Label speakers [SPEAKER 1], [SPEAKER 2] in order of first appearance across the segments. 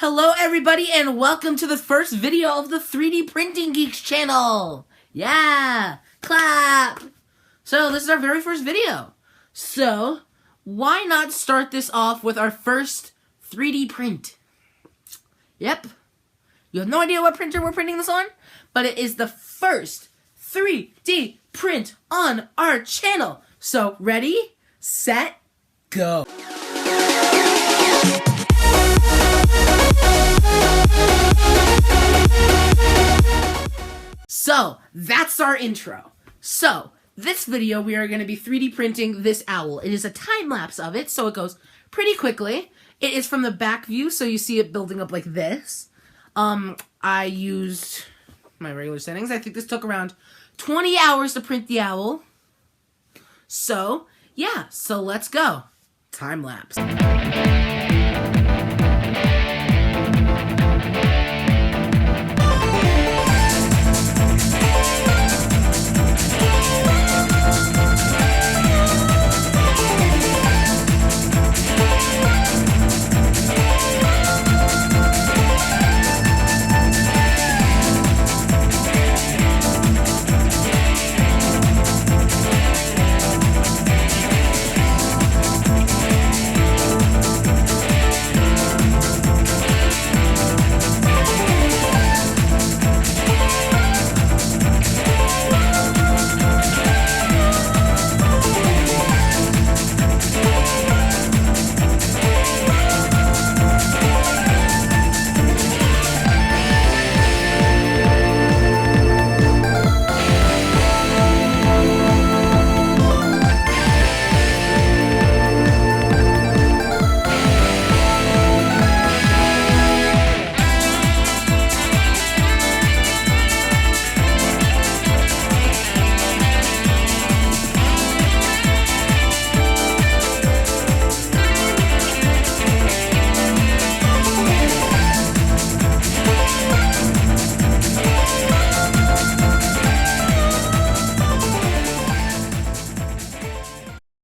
[SPEAKER 1] Hello everybody and welcome to the first video of the 3D Printing Geeks channel! Yeah! Clap! So this is our very first video. So, why not start this off with our first 3D print? Yep. You have no idea what printer we're printing this on? But it is the first 3D print on our channel. So, ready, set, go! So, that's our intro. So, this video we are going to be 3D printing this owl. It is a time-lapse of it, so it goes pretty quickly. It is from the back view, so you see it building up like this. I used my regular settings. I think this took around 20 hours to print the owl. So, yeah, so let's go. Time-lapse.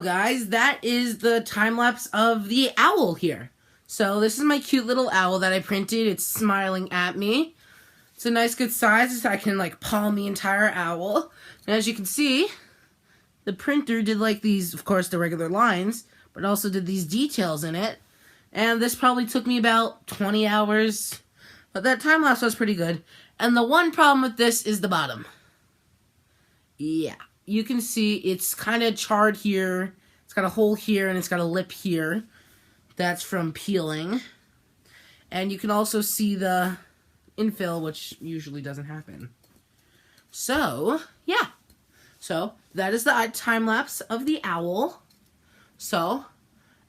[SPEAKER 1] Guys, that is the time-lapse of the owl here. So this is my cute little owl that I printed. It's smiling at me. It's a nice good size so I can like palm the entire owl. And as you can see, the printer did like these, of course, the regular lines, but also did these details in it. And this probably took me about 20 hours, but that time-lapse was pretty good. And the one problem with this is the bottom. Yeah. You can see it's kind of charred here. It's got a hole here and it's got a lip here. That's from peeling. And you can also see the infill, which usually doesn't happen. So, yeah. So, that is the time-lapse of the owl. So,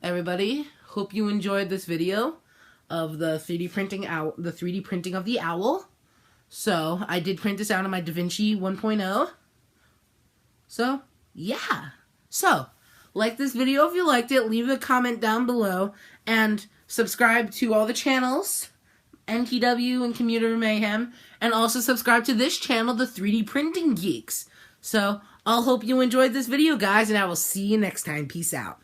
[SPEAKER 1] everybody, hope you enjoyed this video of the 3D printing of the owl. So, I did print this out on my DaVinci 1.0. So, yeah. So, like this video if you liked it, leave a comment down below, and subscribe to all the channels, NTW and Commuter Mayhem, and also subscribe to this channel, the 3D Printing Geeks. So, I'll hope you enjoyed this video, guys, and I will see you next time. Peace out.